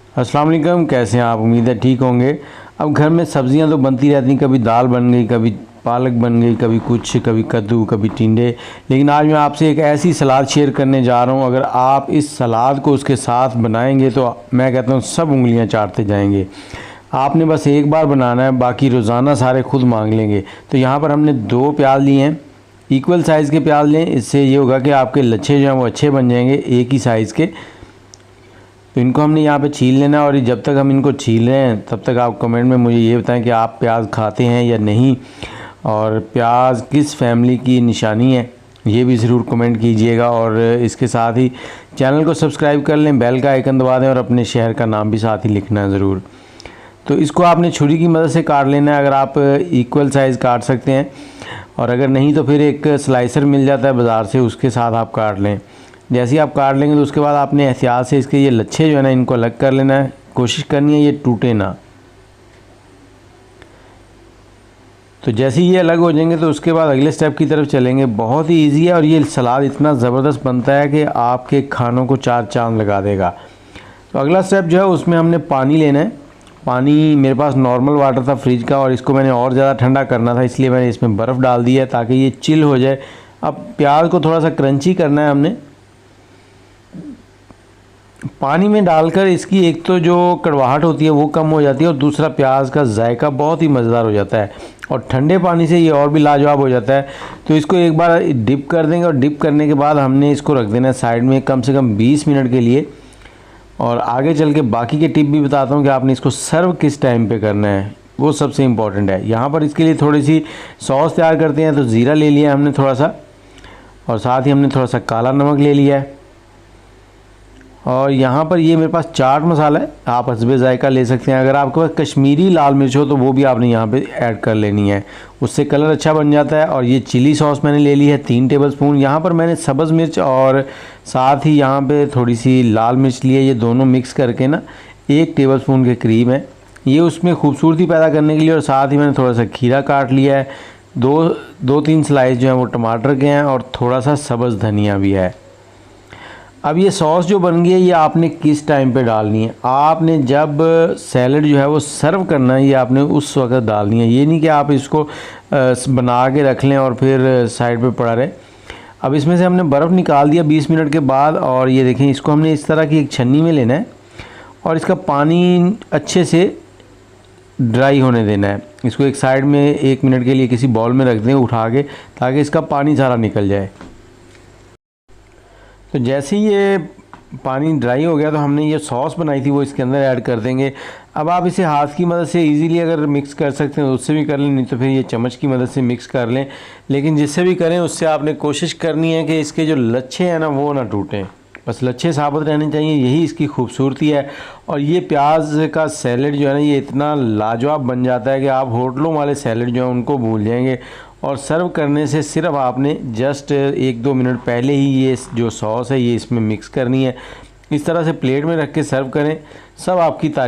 अस्सलाम वालेकुम, कैसे हैं आप? उम्मीद है ठीक होंगे। अब घर में सब्जियां तो बनती रहती, कभी दाल बन गई, कभी पालक बन गई, कभी कुछ, कभी कद्दू, कभी टिंडे। लेकिन आज मैं आपसे एक ऐसी सलाद शेयर करने जा रहा हूं, अगर आप इस सलाद को उसके साथ बनाएंगे तो मैं कहता हूं सब उंगलियां चाटते जाएंगे। आपने बस एक बार बनाना है, बाकी रोज़ाना सारे खुद मांग लेंगे। तो यहाँ पर हमने 2 प्याज लिए हैं, इक्वल साइज़ के प्याज लें। इससे ये होगा कि आपके लच्छे जो हैं वो अच्छे बन जाएंगे, एक ही साइज़ के। तो इनको हमने यहाँ पे छील लेना है, और जब तक हम इनको छील रहे हैं तब तक आप कमेंट में मुझे ये बताएं कि आप प्याज खाते हैं या नहीं, और प्याज किस फैमिली की निशानी है ये भी ज़रूर कमेंट कीजिएगा। और इसके साथ ही चैनल को सब्सक्राइब कर लें, बेल का आइकन दबा दें, और अपने शहर का नाम भी साथ ही लिखना है ज़रूर। तो इसको आपने छुरी की मदद से काट लेना है, अगर आप इक्वल साइज़ काट सकते हैं, और अगर नहीं तो फिर एक स्लाइसर मिल जाता है बाज़ार से, उसके साथ आप काट लें। जैसे ही आप काट लेंगे तो उसके बाद आपने एहतियात से इसके ये लच्छे जो है ना, इनको अलग कर लेना है। कोशिश करनी है ये टूटे ना। तो जैसे ही ये अलग हो जाएंगे तो उसके बाद अगले स्टेप की तरफ चलेंगे। बहुत ही इजी है, और ये सलाद इतना ज़बरदस्त बनता है कि आपके खानों को 4 चांद लगा देगा। तो अगला स्टेप जो है उसमें हमने पानी लेना है। पानी मेरे पास नॉर्मल वाटर था फ्रिज का, और इसको मैंने और ज़्यादा ठंडा करना था, इसलिए मैंने इसमें बर्फ़ डाल दी है ताकि ये चिल हो जाए। अब प्याज को थोड़ा सा क्रंची करना है हमने। पानी में डालकर इसकी एक तो जो कड़वाहट होती है वो कम हो जाती है, और दूसरा प्याज का जायका बहुत ही मज़ेदार हो जाता है, और ठंडे पानी से ये और भी लाजवाब हो जाता है। तो इसको एक बार डिप कर देंगे, और डिप करने के बाद हमने इसको रख देना है साइड में कम से कम 20 मिनट के लिए। और आगे चल के बाकी के टिप भी बताता हूँ कि आपने इसको सर्व किस टाइम पे करना है, वो सबसे इम्पॉर्टेंट है। यहाँ पर इसके लिए थोड़ी सी सॉस तैयार करते हैं। तो ज़ीरा ले लिया हमने थोड़ा सा, और साथ ही हमने थोड़ा सा काला नमक ले लिया है, और यहाँ पर ये मेरे पास चाट मसाला है, आप हस्बे जायका ले सकते हैं। अगर आपके पास कश्मीरी लाल मिर्च हो तो वो भी आपने यहाँ पे ऐड कर लेनी है, उससे कलर अच्छा बन जाता है। और ये चिली सॉस मैंने ले ली है 3 टेबलस्पून। यहाँ पर मैंने सब्ज़ मिर्च और साथ ही यहाँ पे थोड़ी सी लाल मिर्च ली है, ये दोनों मिक्स करके ना 1 टेबलस्पून के करीब है, ये उसमें खूबसूरती पैदा करने के लिए। और साथ ही मैंने थोड़ा सा खीरा काट लिया है, 2-3 स्लाइस जो हैं वो टमाटर के हैं, और थोड़ा सा सब्ज़ धनिया भी है। अब ये सॉस जो बन गई है ये आपने किस टाइम पे डालनी है? आपने जब सैलड जो है वो सर्व करना है, ये आपने उस वक्त डालनी है। ये नहीं कि आप इसको बना के रख लें और फिर साइड पे पड़ा रहे। अब इसमें से हमने बर्फ़ निकाल दिया 20 मिनट के बाद, और ये देखें इसको हमने इस तरह की एक छन्नी में लेना है, और इसका पानी अच्छे से ड्राई होने देना है। इसको एक साइड में 1 मिनट के लिए किसी बाउल में रख दें उठा के, ताकि इसका पानी सारा निकल जाए। तो जैसे ही ये पानी ड्राई हो गया तो हमने ये सॉस बनाई थी वो इसके अंदर ऐड कर देंगे। अब आप इसे हाथ की मदद से इजीली अगर मिक्स कर सकते हैं तो उससे भी कर लें, नहीं तो फिर ये चम्मच की मदद से मिक्स कर लें। लेकिन जिससे भी करें उससे आपने कोशिश करनी है कि इसके जो लच्छे हैं ना वो ना टूटें, बस लच्छे साबुत रहने चाहिए, यही इसकी खूबसूरती है। और ये प्याज का सैलेड जो है ना ये इतना लाजवाब बन जाता है कि आप होटलों वाले सैलेड जो हैं उनको भूल जाएंगे। और सर्व करने से सिर्फ आपने जस्ट 1-2 मिनट पहले ही ये जो सॉस है ये इसमें मिक्स करनी है। इस तरह से प्लेट में रख के सर्व करें, सब आपकी तारीफ